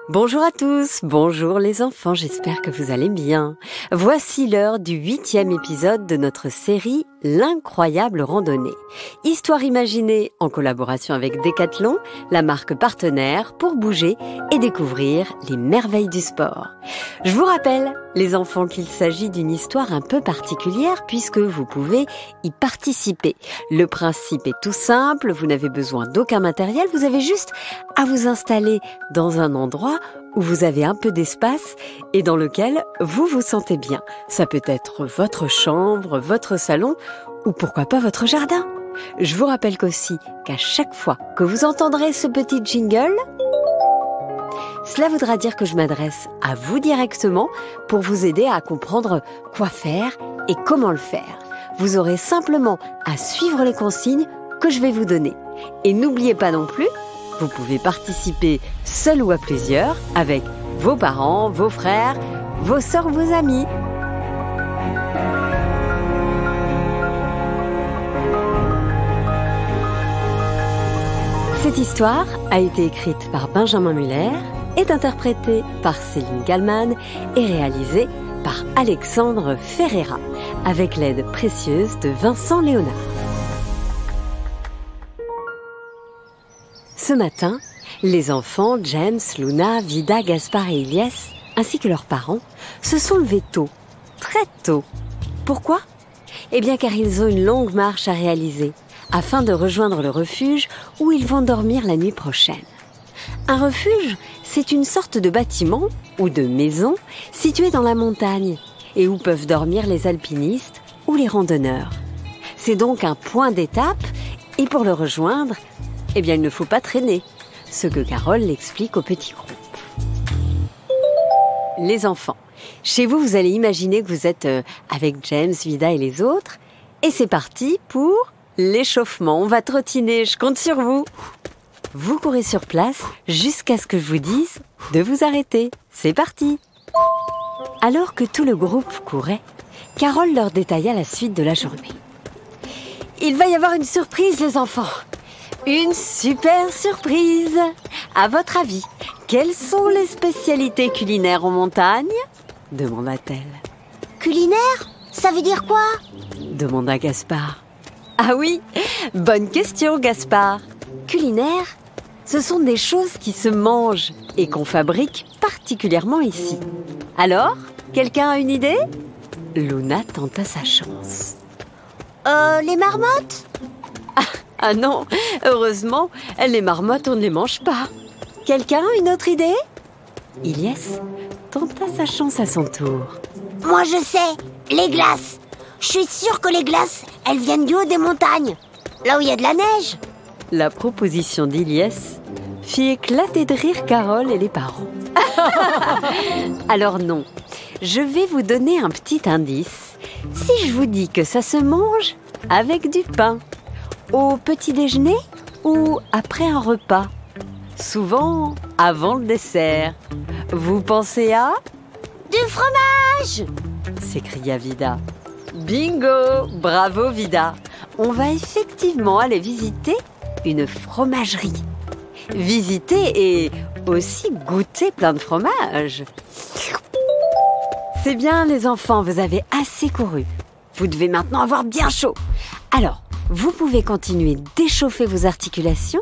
Bonjour à tous, bonjour les enfants, j'espère que vous allez bien. Voici l'heure du 8e épisode de notre série L'incroyable randonnée. Histoire imaginée en collaboration avec Decathlon, la marque partenaire pour bouger et découvrir les merveilles du sport. Je vous rappelle, les enfants, qu'il s'agit d'une histoire un peu particulière puisque vous pouvez y participer. Le principe est tout simple, vous n'avez besoin d'aucun matériel, vous avez juste à vous installer dans un endroit où vous avez un peu d'espace et dans lequel vous vous sentez bien. Ça peut être votre chambre, votre salon ou pourquoi pas votre jardin. Je vous rappelle qu'aussi qu'à chaque fois que vous entendrez ce petit jingle, cela voudra dire que je m'adresse à vous directement pour vous aider à comprendre quoi faire et comment le faire. Vous aurez simplement à suivre les consignes que je vais vous donner. Et n'oubliez pas non plus, vous pouvez participer seul ou à plusieurs avec vos parents, vos frères, vos sœurs, vos amis. Cette histoire a été écrite par Benjamin Muller, est interprétée par Céline Gallman et réalisée par Alexandre Ferreira, avec l'aide précieuse de Vincent Léonard. Ce matin, les enfants, James, Luna, Vida, Gaspard et Ilyes, ainsi que leurs parents, se sont levés tôt, très tôt. Pourquoi ? Eh bien car ils ont une longue marche à réaliser, afin de rejoindre le refuge où ils vont dormir la nuit prochaine. Un refuge, c'est une sorte de bâtiment ou de maison située dans la montagne et où peuvent dormir les alpinistes ou les randonneurs. C'est donc un point d'étape et pour le rejoindre, eh bien, il ne faut pas traîner, ce que Carole l'explique au petit groupe. Les enfants, chez vous, vous allez imaginer que vous êtes avec James, Vida et les autres. Et c'est parti pour l'échauffement. On va trottiner, je compte sur vous. Vous courez sur place jusqu'à ce que je vous dise de vous arrêter. C'est parti. Alors que tout le groupe courait, Carole leur détailla la suite de la journée. Il va y avoir une surprise, les enfants. Une super surprise! À votre avis, quelles sont les spécialités culinaires en montagne? Demanda-t-elle. Culinaire? Ça veut dire quoi? Demanda Gaspard. Ah oui, bonne question Gaspard. Culinaire, ce sont des choses qui se mangent et qu'on fabrique particulièrement ici. Alors, quelqu'un a une idée? Luna tenta sa chance. Les marmottes? Ah non, heureusement, les marmottes, on ne les mange pas. Quelqu'un a une autre idée? Ilyes tenta sa chance à son tour. Moi je sais, les glaces. Je suis sûre que les glaces, elles viennent du haut des montagnes, là où il y a de la neige. La proposition d'Ilyes fit éclater de rire Carole et les parents. Alors non, je vais vous donner un petit indice. Si je vous dis que ça se mange avec du pain, au petit déjeuner ou après un repas? Souvent avant le dessert. Vous pensez à? Du fromage! S'écria Vida. Bingo! Bravo Vida! On va effectivement aller visiter une fromagerie. Visiter et aussi goûter plein de fromage. C'est bien les enfants, vous avez assez couru. Vous devez maintenant avoir bien chaud. Alors, vous pouvez continuer d'échauffer vos articulations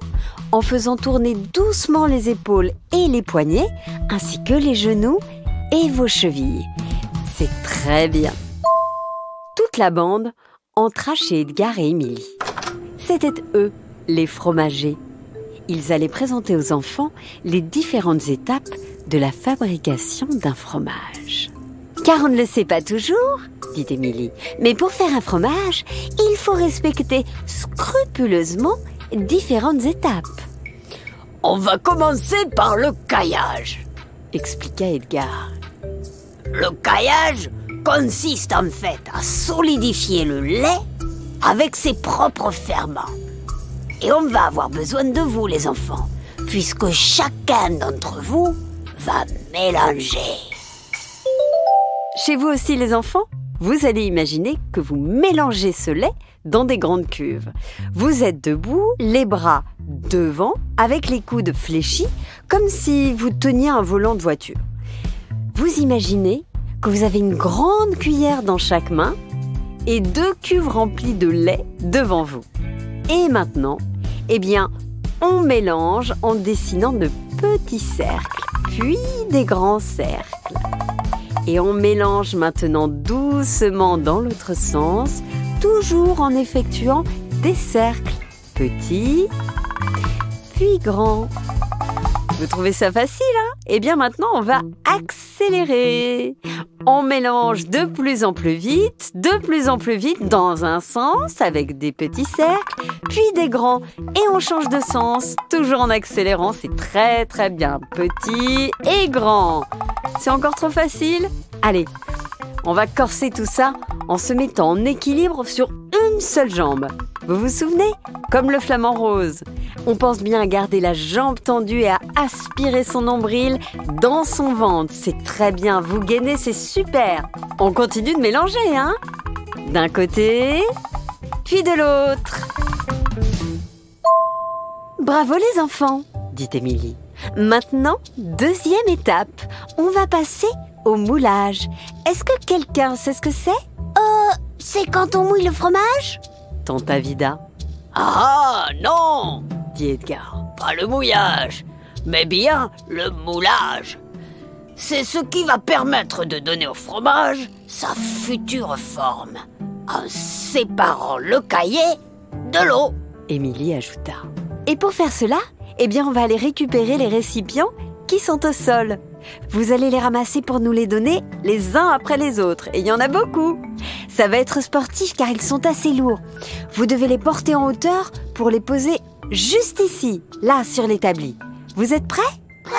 en faisant tourner doucement les épaules et les poignets, ainsi que les genoux et vos chevilles. C'est très bien. Toute la bande entra chez Edgar et Émilie. C'étaient eux, les fromagers. Ils allaient présenter aux enfants les différentes étapes de la fabrication d'un fromage. Car on ne le sait pas toujours, dit Émilie, mais pour faire un fromage, il faut respecter scrupuleusement différentes étapes. On va commencer par le caillage, expliqua Edgar. Le caillage consiste en fait à solidifier le lait avec ses propres ferments. Et on va avoir besoin de vous les enfants, puisque chacun d'entre vous va mélanger. Chez vous aussi les enfants, vous allez imaginer que vous mélangez ce lait dans des grandes cuves. Vous êtes debout, les bras devant, avec les coudes fléchis, comme si vous teniez un volant de voiture. Vous imaginez que vous avez une grande cuillère dans chaque main et 2 cuves remplies de lait devant vous. Et maintenant, on mélange en dessinant de petits cercles, puis des grands cercles. Et on mélange maintenant doucement dans l'autre sens, toujours en effectuant des cercles petits, puis grands. Vous trouvez ça facile, hein? Maintenant, on va accélérer. On mélange de plus en plus vite dans un sens avec des petits cercles, puis des grands. Et on change de sens, toujours en accélérant. C'est très très bien. Petit et grand. C'est encore trop facile? Allez, on va corser tout ça en se mettant en équilibre sur une seule jambe. Vous vous souvenez? Comme le flamant rose. On pense bien à garder la jambe tendue et à aspirer son nombril dans son ventre. C'est très bien, vous gainez, c'est super. On continue de mélanger, hein? D'un côté, puis de l'autre. Bravo les enfants, dit Émilie. Maintenant, deuxième étape. On va passer au moulage. Est-ce que quelqu'un sait ce que c'est? C'est quand on mouille le fromage? Tenta Vida. Ah non, dit Edgar. Pas le mouillage, mais bien le moulage. C'est ce qui va permettre de donner au fromage sa future forme, en séparant le caillé de l'eau. Émilie ajouta. Et pour faire cela, on va aller récupérer les récipients qui sont au sol. Vous allez les ramasser pour nous les donner les uns après les autres. Et il y en a beaucoup. Ça va être sportif car ils sont assez lourds. Vous devez les porter en hauteur pour les poser juste ici, là sur l'établi. Vous êtes prêts? Prêts!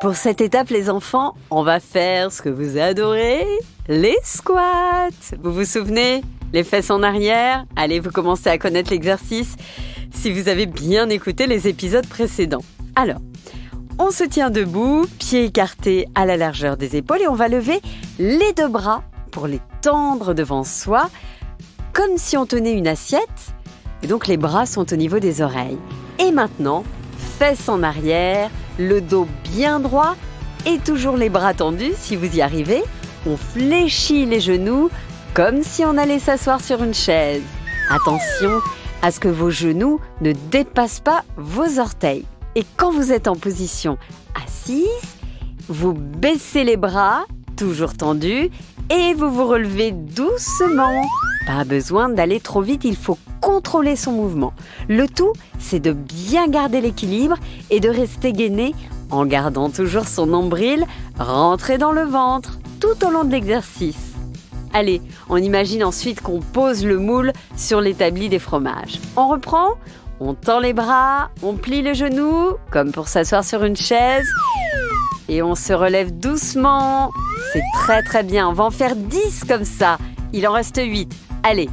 Pour cette étape, les enfants, on va faire ce que vous adorez, les squats. Vous vous souvenez? Les fesses en arrière. Allez, vous commencez à connaître l'exercice si vous avez bien écouté les épisodes précédents. Alors, on se tient debout, pieds écartés à la largeur des épaules et on va lever les 2 bras pour les tendre devant soi, comme si on tenait une assiette. Et donc les bras sont au niveau des oreilles. Et maintenant, fesses en arrière, le dos bien droit et toujours les bras tendus si vous y arrivez. On fléchit les genoux comme si on allait s'asseoir sur une chaise. Attention à ce que vos genoux ne dépassent pas vos orteils. Et quand vous êtes en position assise, vous baissez les bras, toujours tendus, et vous vous relevez doucement. Pas besoin d'aller trop vite, il faut contrôler son mouvement. Le tout, c'est de bien garder l'équilibre et de rester gainé en gardant toujours son nombril rentré dans le ventre tout au long de l'exercice. Allez, on imagine ensuite qu'on pose le moule sur l'établi des fromages. On reprend ? On tend les bras, on plie les genoux, comme pour s'asseoir sur une chaise. Et on se relève doucement. C'est très très bien. On va en faire 10 comme ça. Il en reste 8. Allez,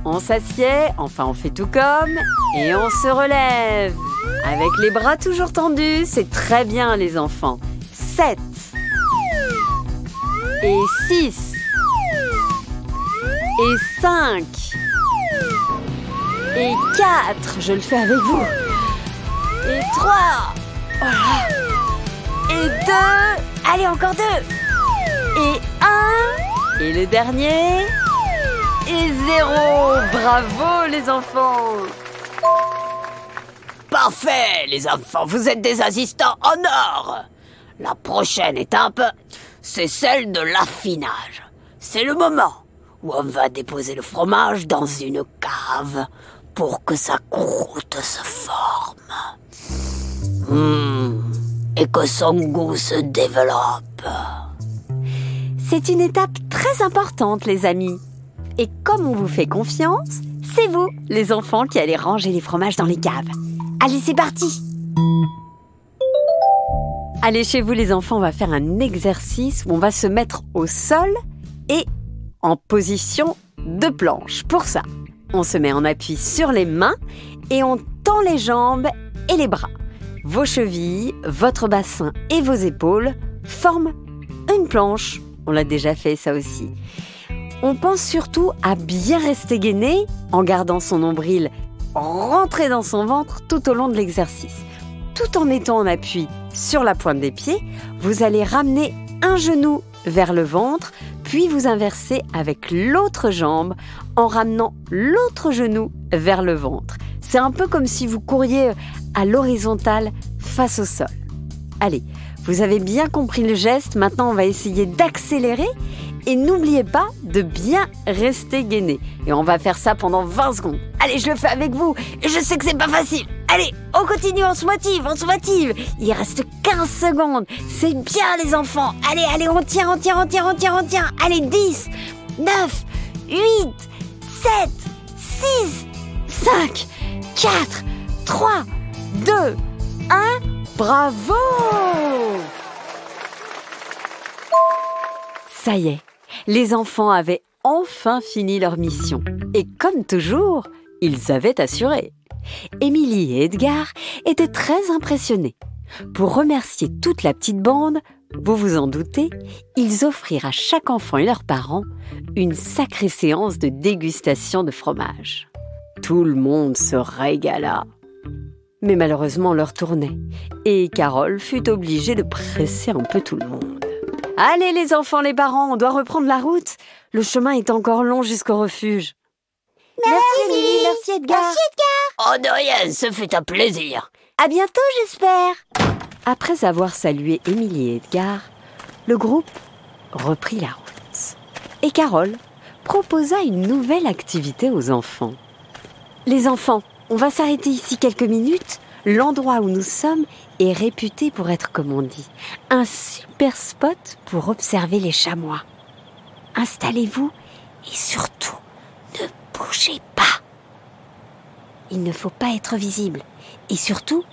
on s'assied, enfin on fait tout comme. Et on se relève. Avec les bras toujours tendus. C'est très bien les enfants. 7. Et 6. Et 5. Et 4, je le fais avec vous. Et 3. Voilà. Et 2. Allez, encore 2. Et 1. Et le dernier. Et 0. Bravo les enfants. Parfait les enfants, vous êtes des assistants en or. La prochaine étape, c'est celle de l'affinage. C'est le moment où on va déposer le fromage dans une cave pour que sa croûte se forme. Et que son goût se développe. C'est une étape très importante, les amis. Et comme on vous fait confiance, c'est vous, les enfants, qui allez ranger les fromages dans les caves. Allez, c'est parti! Allez, chez vous, les enfants, on va faire un exercice où on va se mettre au sol et en position de planche. Pour ça, on se met en appui sur les mains et on tend les jambes et les bras. Vos chevilles, votre bassin et vos épaules forment une planche. On l'a déjà fait, ça aussi. On pense surtout à bien rester gainé en gardant son nombril rentré dans son ventre tout au long de l'exercice. Tout en étant en appui sur la pointe des pieds, vous allez ramener un genou vers le ventre, puis vous inversez avec l'autre jambe en ramenant l'autre genou vers le ventre. C'est un peu comme si vous couriez à l'horizontale face au sol. Allez, vous avez bien compris le geste, maintenant on va essayer d'accélérer et n'oubliez pas de bien rester gainé. Et on va faire ça pendant 20 secondes. Allez, je le fais avec vous et je sais que c'est pas facile. Allez, on continue, on se motive. Il reste 15 secondes. C'est bien les enfants. Allez, on tient. Allez, 10, 9, 8, 7, 6, 5, 4, 3, 2, 1. Bravo! Ça y est, les enfants avaient enfin fini leur mission. Et comme toujours, ils avaient assuré. Émilie et Edgar étaient très impressionnés. Pour remercier toute la petite bande, vous vous en doutez, ils offrirent à chaque enfant et leurs parents une sacrée séance de dégustation de fromage. Tout le monde se régala. Mais malheureusement, l'heure tournait et Carole fut obligée de presser un peu tout le monde. « Allez les enfants, les parents, on doit reprendre la route. Le chemin est encore long jusqu'au refuge. » Merci Émilie, merci Edgar. Oh de rien, ce fut un plaisir. À bientôt, j'espère. Après avoir salué Émilie et Edgar, le groupe reprit la route. Et Carole proposa une nouvelle activité aux enfants. « Les enfants, on va s'arrêter ici quelques minutes. L'endroit où nous sommes est réputé pour être, comme on dit, un super spot pour observer les chamois. Installez-vous et surtout, ne bougez pas. Il ne faut pas être visible. Et surtout,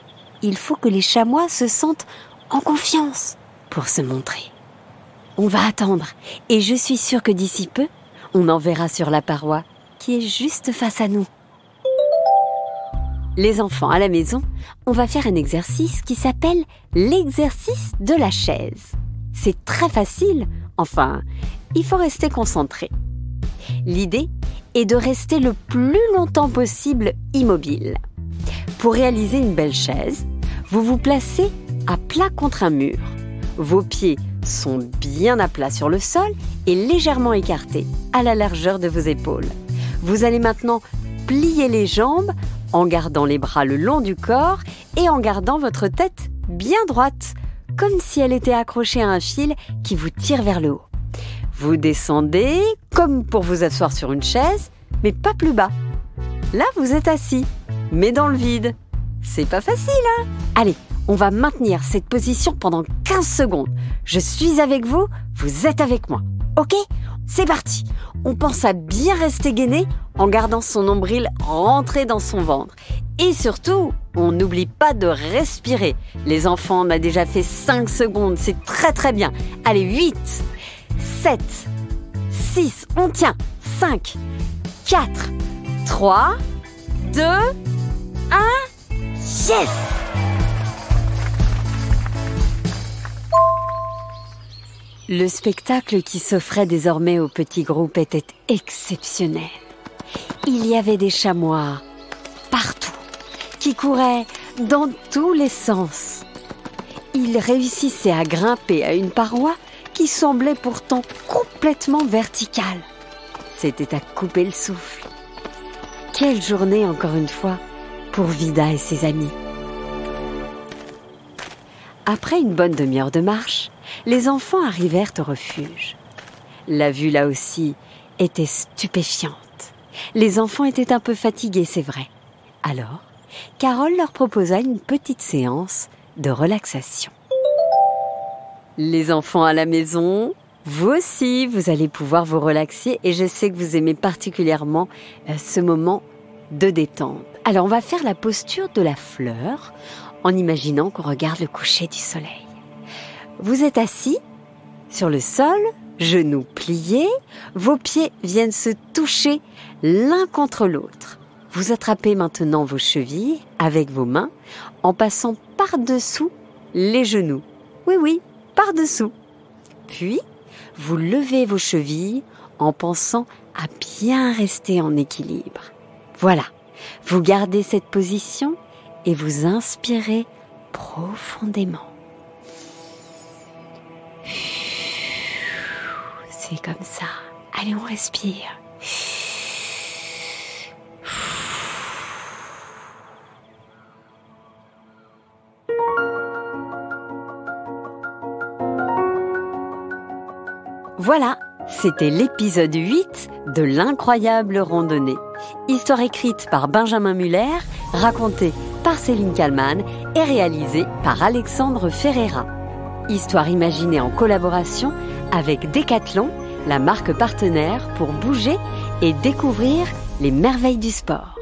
il faut que les chamois se sentent en confiance pour se montrer. On va attendre et je suis sûre que d'ici peu, on en verra sur la paroi qui est juste face à nous. Les enfants à la maison, on va faire un exercice qui s'appelle l'exercice de la chaise. C'est très facile, enfin, il faut rester concentré. L'idée est de rester le plus longtemps possible immobile. Pour réaliser une belle chaise, vous vous placez à plat contre un mur. Vos pieds sont bien à plat sur le sol et légèrement écartés à la largeur de vos épaules. Vous allez maintenant plier les jambes en gardant les bras le long du corps et en gardant votre tête bien droite, comme si elle était accrochée à un fil qui vous tire vers le haut. Vous descendez comme pour vous asseoir sur une chaise, mais pas plus bas. Là, vous êtes assis, mais dans le vide. C'est pas facile, hein? Allez, on va maintenir cette position pendant 15 secondes. Je suis avec vous, vous êtes avec moi. Ok? C'est parti. On pense à bien rester gainé en gardant son nombril rentré dans son ventre. Et surtout, on n'oublie pas de respirer. Les enfants, on a déjà fait 5 secondes, c'est très très bien. Allez, 8, 7, 6, on tient. 5, 4, 3, 2, 1, yes! Le spectacle qui s'offrait désormais au petit groupe était exceptionnel. Il y avait des chamois partout, qui couraient dans tous les sens. Ils réussissaient à grimper à une paroi qui semblait pourtant complètement verticale. C'était à couper le souffle. Quelle journée encore une fois pour Vida et ses amis. Après une bonne demi-heure de marche, les enfants arrivèrent au refuge. La vue là aussi était stupéfiante. Les enfants étaient un peu fatigués, c'est vrai. Alors, Carole leur proposa une petite séance de relaxation. Les enfants à la maison, vous aussi, vous allez pouvoir vous relaxer et je sais que vous aimez particulièrement ce moment de détente. Alors, on va faire la posture de la fleur en imaginant qu'on regarde le coucher du soleil. Vous êtes assis sur le sol, genoux pliés, vos pieds viennent se toucher l'un contre l'autre. Vous attrapez maintenant vos chevilles avec vos mains en passant par-dessous les genoux. Oui, par-dessous. Puis, vous levez vos chevilles en pensant à bien rester en équilibre. Voilà, vous gardez cette position et vous inspirez profondément. C'est comme ça. Allez, on respire. Voilà, c'était l'épisode 8 de l'incroyable randonnée. Histoire écrite par Benjamin Muller, racontée par Céline Kallmann et réalisée par Alexandre Ferreira. Histoire imaginée en collaboration avec Decathlon, la marque partenaire pour bouger et découvrir les merveilles du sport.